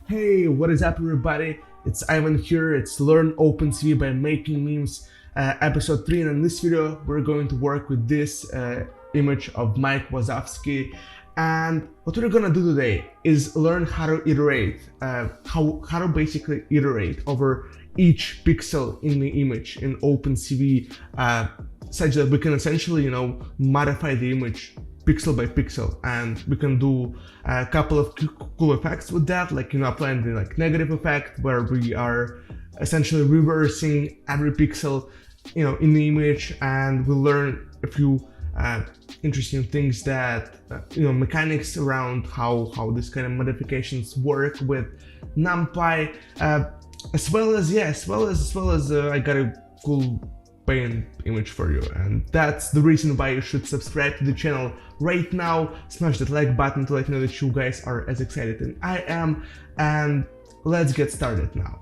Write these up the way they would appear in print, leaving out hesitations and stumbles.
Hey, what is up everybody? It's Ivan here. It's Learn OpenCV by Making Memes, episode 3, and in this video we're going to work with this image of Mike Wazowski. And what we're gonna do today is learn how to iterate, how to basically iterate over each pixel in the image in OpenCV, such that we can essentially, modify the image pixel by pixel, and we can do a couple of cool effects with that, like applying the negative effect, where we are essentially reversing every pixel in the image, and we'll learn a few interesting things that mechanics around how this kind of modifications work with numpy, as well as I got a cool paint image for you, and that's the reason why you should subscribe to the channel right now. Smash that like button to let me know that you guys are as excited as I am, and let's get started now.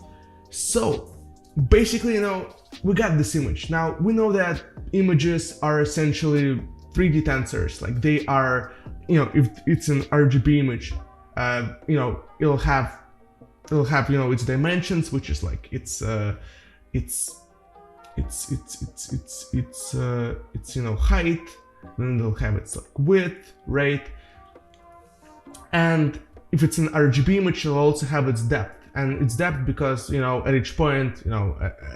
So basically, we got this image. Now we know that images are essentially 3D tensors. Like they are, if it's an RGB image, it'll have its dimensions, which is like its height, then they'll have its width, right? And if it's an RGB image, it'll also have its depth, and its depth because at each point,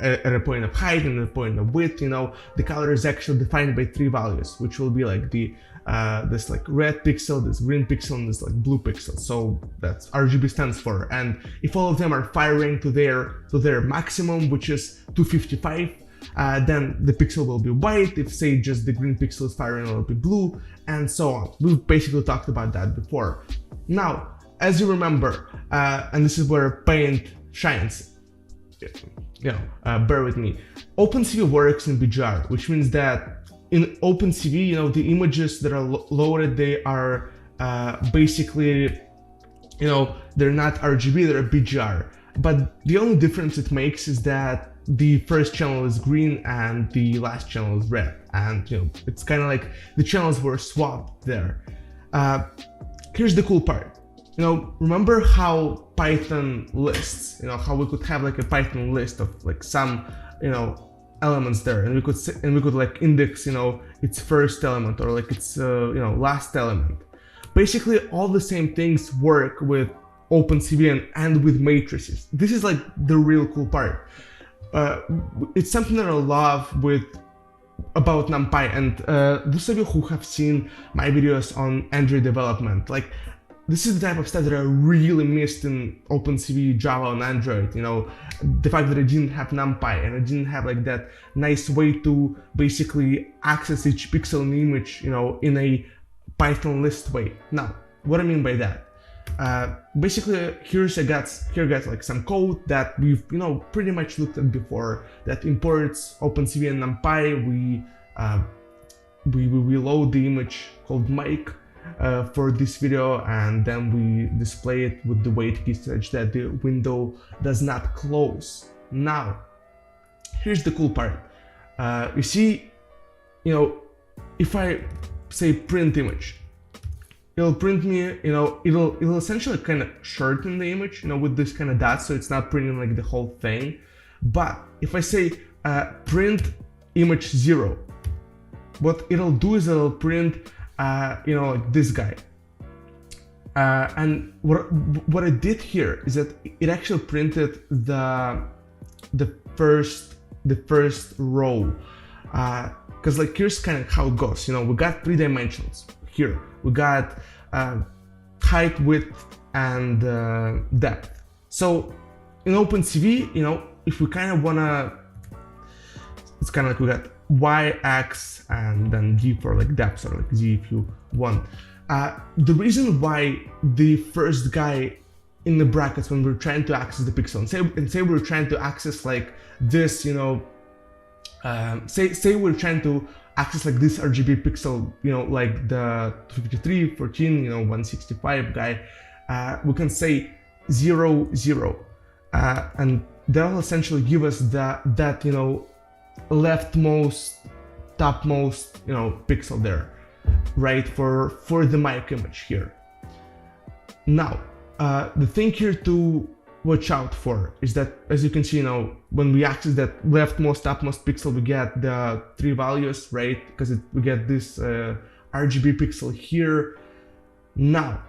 at a point of height and a point of width, the color is actually defined by 3 values, which will be like the this red pixel, this green pixel, and this blue pixel. So that's RGB stands for. And if all of them are firing to their maximum, which is 255, then the pixel will be white. If say just the green pixel is firing, it will be blue, and so on. We've basically talked about that before. Now, as you remember, and this is where paint shines, bear with me. OpenCV works in BGR, which means that in OpenCV, the images that are loaded, they are basically, they're not RGB, they're BGR. But the only difference it makes is that the first channel is green and the last channel is red, and it's kind of like the channels were swapped there. Here's the cool part. Remember how Python lists, how we could have a Python list of some elements there, and we could index its first element or its last element. Basically all the same things work with OpenCV and with matrices. This is the real cool part. It's something that I love about NumPy, and those of you who have seen my videos on Android development, this is the type of stuff that I really missed in OpenCV, Java, and Android. The fact that I didn't have NumPy and I didn't have that nice way to basically access each pixel in the image, in a Python list way. Now, what I mean by that? Basically, here I got some code that we've pretty much looked at before, that imports OpenCV and NumPy. We load the image called Mike for this video, and then we display it with the wait key such that the window does not close. Now, here's the cool part. You see, if I say print image, it'll print me, it'll essentially kind of shorten the image, with this kind of dot, so it's not printing the whole thing. But if I say print image 0, what it'll do is it'll print, this guy. And what I did here is that it actually printed the first row, because here's kind of how it goes. We got 3 dimensions here. We got height, width, and depth. So in OpenCV, if we kind of wanna, it's kind of we got Y, X, and then D for depth, or Z if you want. The reason why the first guy in the brackets, when we're trying to access the pixel, and say we're trying to access this, say we're trying to access this RGB pixel, the 253, 14, 165 guy, we can say 0, 0, and that'll essentially give us that leftmost, topmost, pixel there, right, for the Mike image here. Now, The thing here to watch out for is that, as you can see, when we access that leftmost, upmost pixel, we get the 3 values, right? Because we get this RGB pixel here. Now,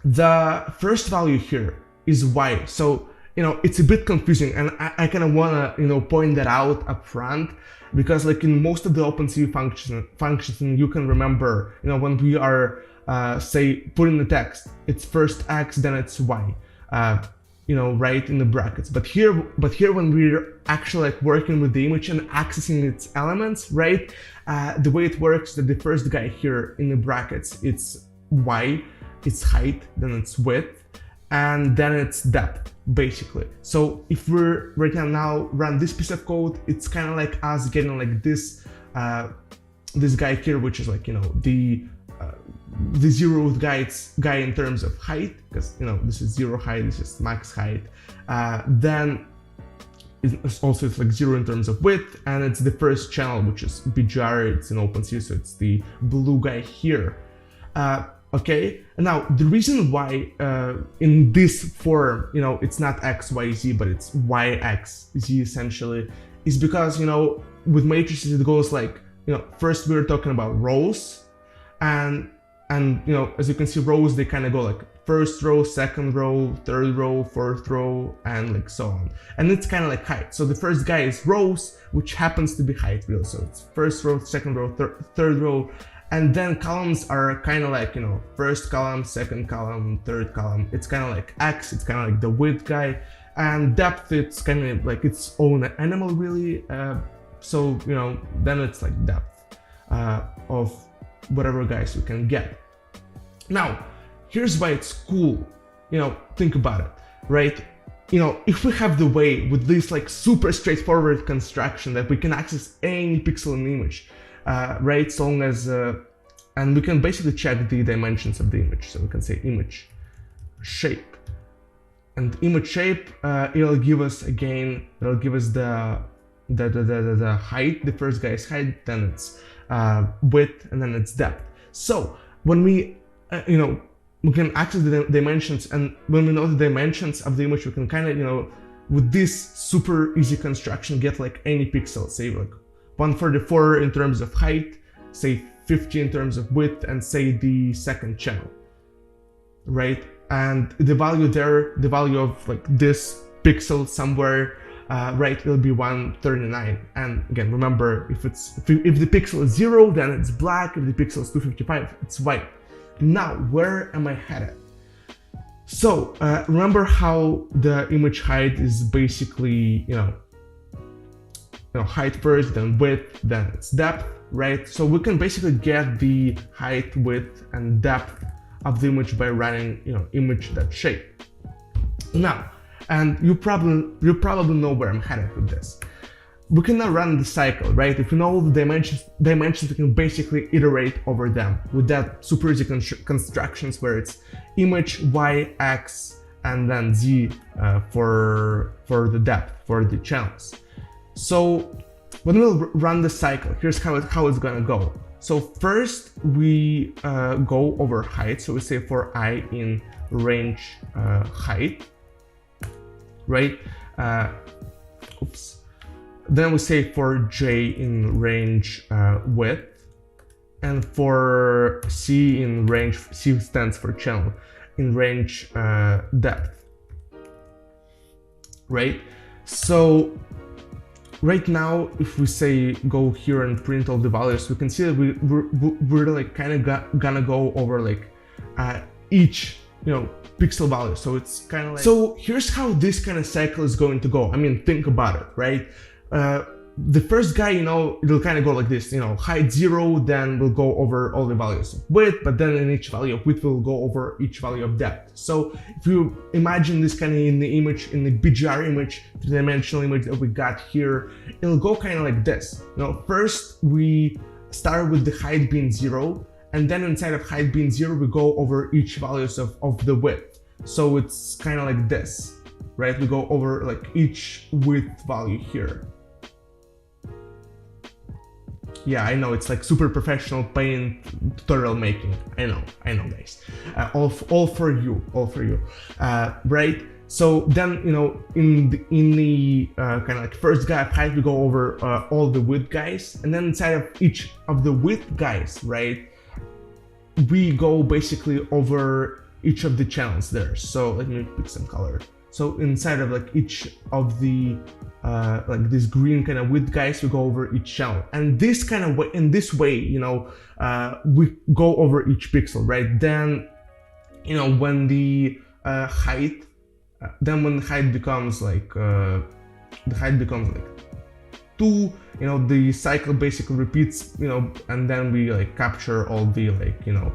the first value here is Y. So, it's a bit confusing, and I kind of want to, point that out up front, because like in most of the OpenCV functions, and you can remember, when we are, say, putting the text, it's first X, then it's Y, right in the brackets. But here when we're actually like working with the image and accessing its elements, right, the way it works is that the first guy here in the brackets, it's Y, it's height, then it's width, and then it's depth, basically. So if we're right now run this piece of code, it's kind of like us getting like this this guy here, which is like, the zeroth guy in terms of height, because this is 0 height, this is max height. Then it's like 0 in terms of width, and it's the first channel, which is BGR. It's an OpenCV, so it's the blue guy here. Okay, and now the reason why in this form, it's not X, Y, Z, but it's Y, X, Z essentially, is because, with matrices it goes like, first we're talking about rows, and as you can see, rows, they kind of go like first row, second row, third row, fourth row, and like so on. And it's kind of like height. So the first guy is rows, which happens to be height really. So it's first row, second row, third row. And then columns are kind of like, first column, second column, third column. It's kind of like X, it's kind of like the width guy. And depth, it's kind of like its own animal, really. So, then it's like depth of whatever guys we can get. Now, here's why it's cool. Think about it, right? If we have the way with this like super straightforward construction that we can access any pixel in the image, right? So long as, and we can basically check the dimensions of the image. So we can say image shape, and image shape, it'll give us again, it'll give us the height, the first guy's height, then it's width, and then it's depth. So when we, we can access the dimensions, and when we know the dimensions of the image, we can kind of, with this super easy construction, get like any pixel, say like 144 in terms of height, say 50 in terms of width, and say the second channel, right? And the value there, the value of like this pixel somewhere, right, will be 139. And again, remember, if the pixel is 0, then it's black. If the pixel is 255, it's white. Now, where am I headed? So remember how the image height is basically, height first, then width, then it's depth, right? So we can basically get the height, width, and depth of the image by running, image.shape. Now, and you probably know where I'm headed with this. We can now run the cycle, right? If we know the dimensions, we can basically iterate over them with that super easy constructions where it's image, Y, X, and then Z for the depth, for the channels. So when we'll run the cycle, here's how it's gonna go. So first we go over height. So we say for I in range height, right? Then we say for J in range width, and for C in range, C stands for channel, in range depth, right? So right now, if we say go here and print all the values, we can see that we're like kind of gonna go over like each pixel value. So it's kind of like, so here's how this kind of cycle is going to go. I mean, think about it, right? The first guy, it'll kind of go like this, height 0, then we'll go over all the values of width, but then in each value of width, we'll go over each value of depth. So if you imagine this kind of in the image, in the BGR image, three-dimensional image that we got here, it'll go kind of like this. First we start with the height being 0, and then inside of height being 0, we go over each values of the width. So it's kind of like this, right? We go over like each width value here. Yeah, I know, it's like super professional paint tutorial making. I know guys. All for you, right? So then, you know, in the kind of like first guy of height, we go over all the width guys, and then inside of each of the width guys, right, we go basically over each of the channels there. So let me pick some color. So inside of like each of the like this green kind of width guys, we go over each channel, and this kind of way, in this way, you know, we go over each pixel, right? Then, you know, when the height, when the height becomes like 2, you know, the cycle basically repeats, you know, and then we like capture all the like, you know,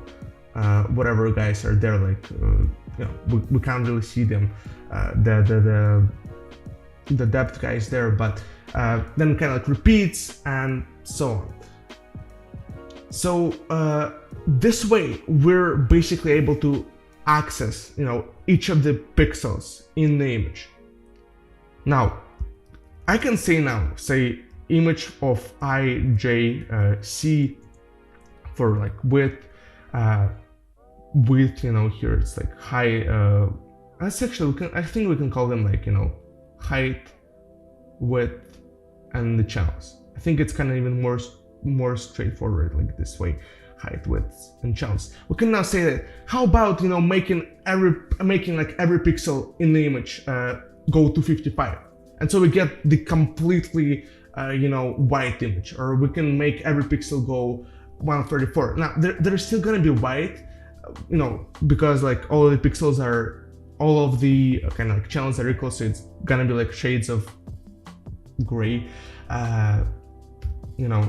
whatever guys are there, like you know, we can't really see them, the depth guys there, but then kind of like repeats and so on. So this way we're basically able to access, you know, each of the pixels in the image. Now I can say say image of I, J, C for like width, you know, here it's like high, that's actually, I think we can call them like, you know, height, width, and the channels. I think it's kind of even more straightforward like this way, height, width, and channels. We can now say that, how about, you know, making like every pixel in the image go to 55, and so we get the completely you know, white image, or we can make every pixel go 134. Now they're still gonna be white, you know, because like all of the pixels are, all of the kind of like channels are equal, so it's gonna be like shades of gray, you know,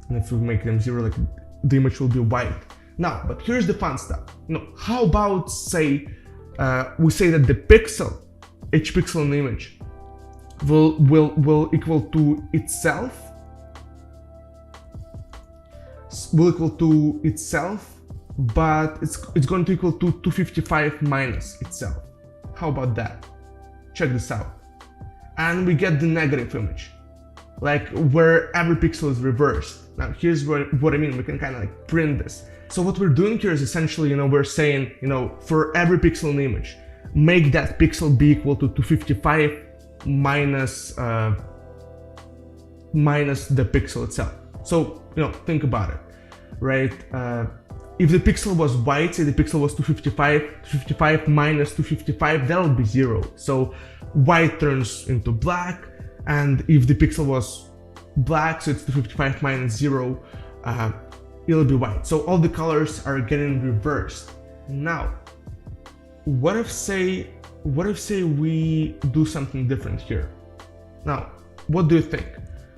and if we make them 0, like the image will be white. Now, but here's the fun stuff. You know, how about say we say that the pixel, each pixel in the image will equal to itself, but it's going to equal to 255 minus itself. How about that? Check this out. And we get the negative image, like where every pixel is reversed. Now here's what I mean. We can kind of like print this. So what we're doing here is essentially, you know, we're saying, you know, for every pixel in the image, make that pixel be equal to 255 minus the pixel itself. So, you know, think about it, right? If the pixel was white, say the pixel was 255 minus 255, that'll be 0. So white turns into black, and if the pixel was black, so it's 255 minus 0, it'll be white. So all the colors are getting reversed. Now, what if say we do something different here? Now, what do you think?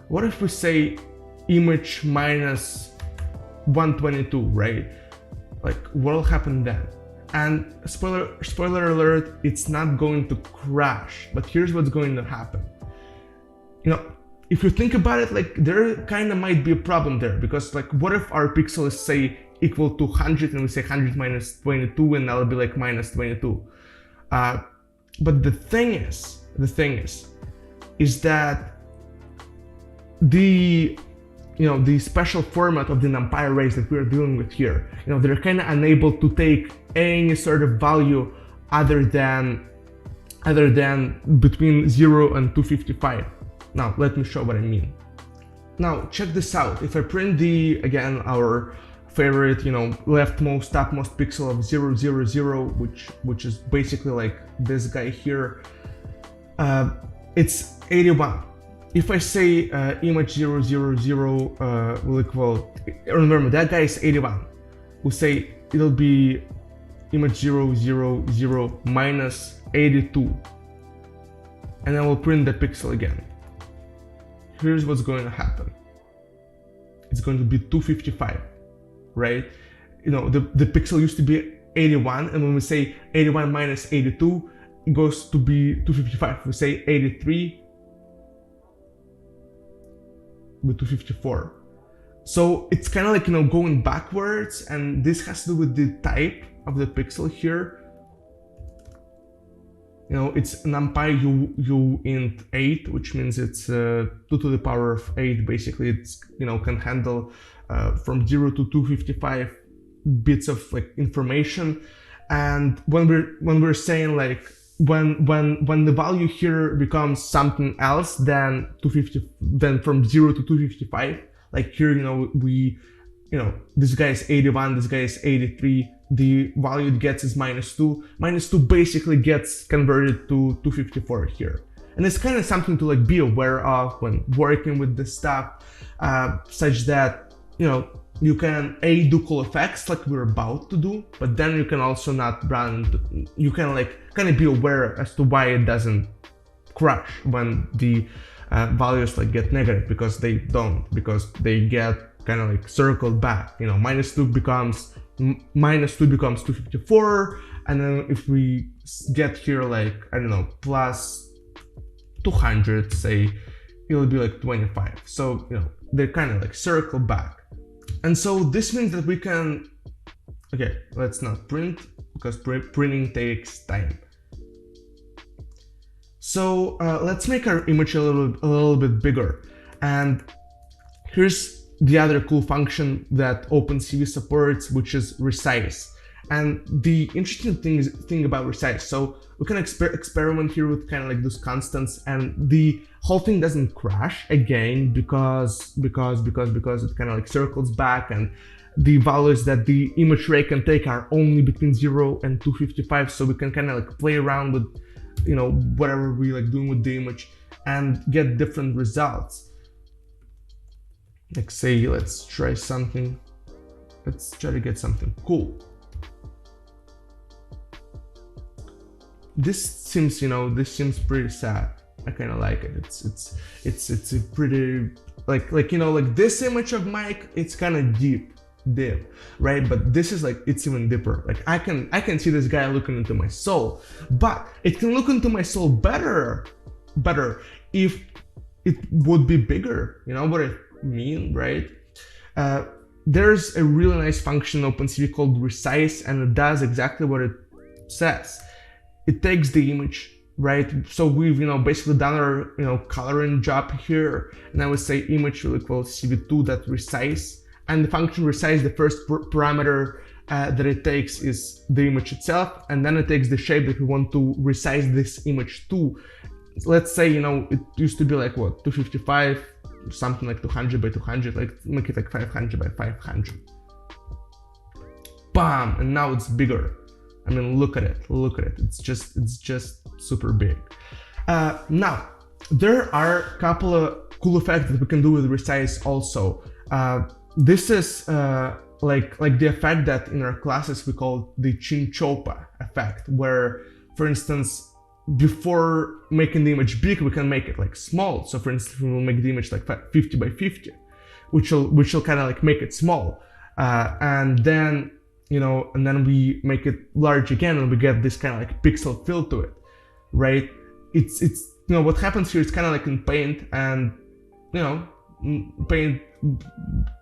What if we say image minus 122, right? Like, what'll happen then? And spoiler alert, it's not going to crash, but here's what's going to happen. You know, if you think about it, like there kind of might be a problem there, because like what if our pixel is say equal to 100 and we say 100 minus 22, and that'll be like minus 22. But the thing is that the special format of the numpy arrays that we're dealing with here, you know, they're kind of unable to take any sort of value other than between 0 and 255. Now let me show what I mean. Now check this out. If I print our favorite, you know, leftmost topmost pixel of 0, 0, 0, which is basically like this guy here, it's 81. If I say image 0, 0, 0 will equal, remember that guy is 81. We'll say it'll be image 0, 0, 0 minus 82. And then we'll print the pixel again. Here's what's going to happen. It's going to be 255, right? You know, the pixel used to be 81, and when we say 81 minus 82, it goes to be 255. We say 83 with 254. So it's kind of like, you know, going backwards, and this has to do with the type of the pixel here. it's numpy u int 8, which means it's 2 to the power of 8. Basically, it's can handle from 0 to 255 bits of like information. And when we're saying like when the value here becomes something else than 250, then from 0 to 255, like here we this guy is 81, this guy is 83, the value it gets is -2. -2 basically gets converted to 254 here. And it's kind of something to like be aware of when working with this stuff, such that you can do cool effects like we're about to do, but then you can also not run, you can like kind of be aware as to why it doesn't crash when the values like get negative, because they don't, because they get kind of like circled back. -2 becomes 254, and then if we get here like, I don't know, plus 200, say, it'll be like 25. So they're kind of like circle back. And so this means that we can, okay, let's not print, because printing takes time. So let's make our image a little bit bigger. And here's the other cool function that OpenCV supports, which is resize. And the interesting thing about resize, so we can experiment here with kind of like those constants, and the whole thing doesn't crash again because it kind of like circles back, and the values that the image array can take are only between 0 and 255. So we can kind of like play around with whatever we like doing with the image and get different results. Like say, let's try something. Let's try to get something cool. This seems pretty sad. I kind of like it. It's a pretty like this image of Mike. It's kind of deep, right? But this is like, it's even deeper. Like I can see this guy looking into my soul, but it can look into my soul better if it would be bigger. You know what I mean, right? There's a really nice function in OpenCV called resize, and it does exactly what it says. It takes the image, right? So we've basically done our coloring job here, and I would say image will equal cv2.resize, and the function resize, the first parameter that it takes is the image itself, and then it takes the shape that we want to resize this image to. Let's say it used to be like what, 255, something like 200 by 200, like make it like 500 by 500. Bam! And now it's bigger. I mean, look at it. It's just super big. Now, there are a couple of cool effects that we can do with resize also. This is like the effect that in our classes we call the Chinchopa effect, where, for instance, before making the image big, we can make it like small. So for instance, we will make the image like 50 by 50, which will kind of like make it small. And then we make it large again, and we get this kind of like pixel fill to it, right? It's what happens here is kind of like in Paint, and Paint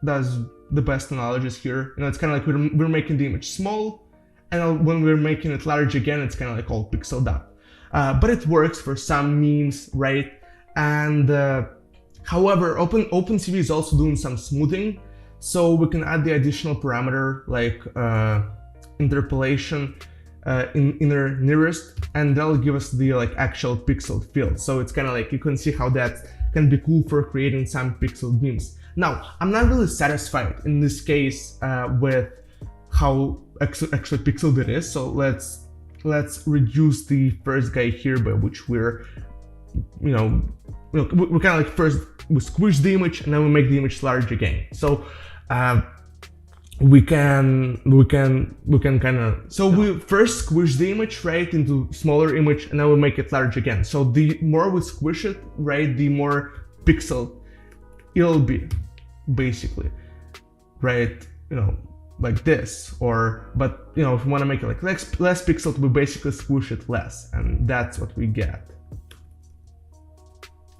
does the best analogies here. It's kind of like we're making the image small, and when we're making it large again, it's kind of like all pixeled up. But it works for some memes, right? And however, OpenCV is also doing some smoothing, so we can add the additional parameter like interpolation in inner nearest, and that'll give us the like actual pixel fill. So it's kind of like, you can see how that can be cool for creating some pixel memes. Now, I'm not really satisfied in this case with how actually pixeled it is, so let's reduce the first guy here, by which we're we kind of like first we squish the image, and then we make the image large again. So we can kind of, so we first squish the image, right, into smaller image, and then we make it large again. So the more we squish it, right, the more pixel it'll be, basically, right? Like this, but if we want to make it like less pixeled, we basically squish it less, and that's what we get.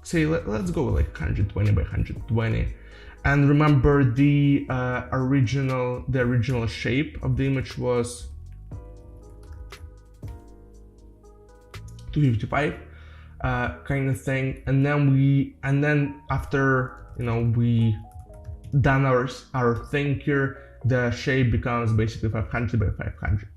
Say let's go with like 120 by 120, and remember the original shape of the image was 255 kind of thing. And then after, you know, we done our thing here, the shape becomes basically 500 by 500.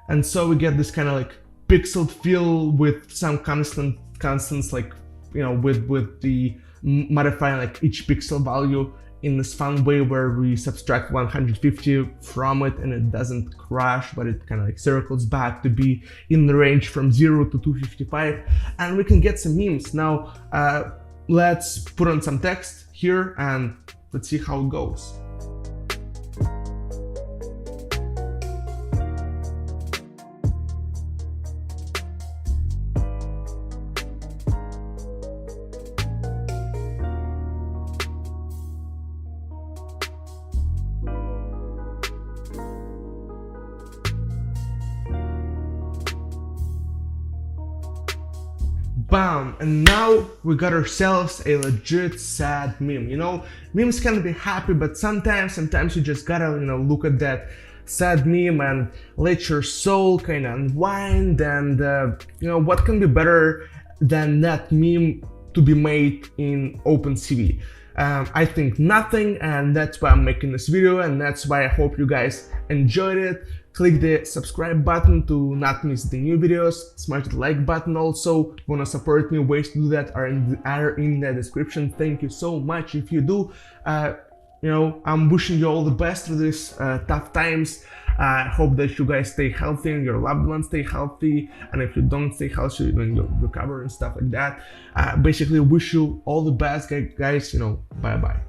And so we get this kind of like pixeled feel with some constants, like, you know, with the modifying like each pixel value in this fun way where we subtract 150 from it and it doesn't crash, but it kind of like circles back to be in the range from 0 to 255, and we can get some memes. Now let's put on some text here and let's see how it goes. Bam! And now we got ourselves a legit sad meme. You know, memes can be happy, but sometimes you just gotta, you know, look at that sad meme and let your soul kind of unwind. And you know, what can be better than that meme to be made in OpenCV? I think nothing, and that's why I'm making this video, and that's why I hope you guys enjoyed it. Click the subscribe button to not miss the new videos. Smash the like button also. If you want to support me, ways to do that are in the description. Thank you so much if you do. You know, I'm wishing you all the best through these tough times. I hope that you guys stay healthy and your loved ones stay healthy. And if you don't stay healthy, then you'll recover and stuff like that. Basically, wish you all the best, guys. You know, bye bye.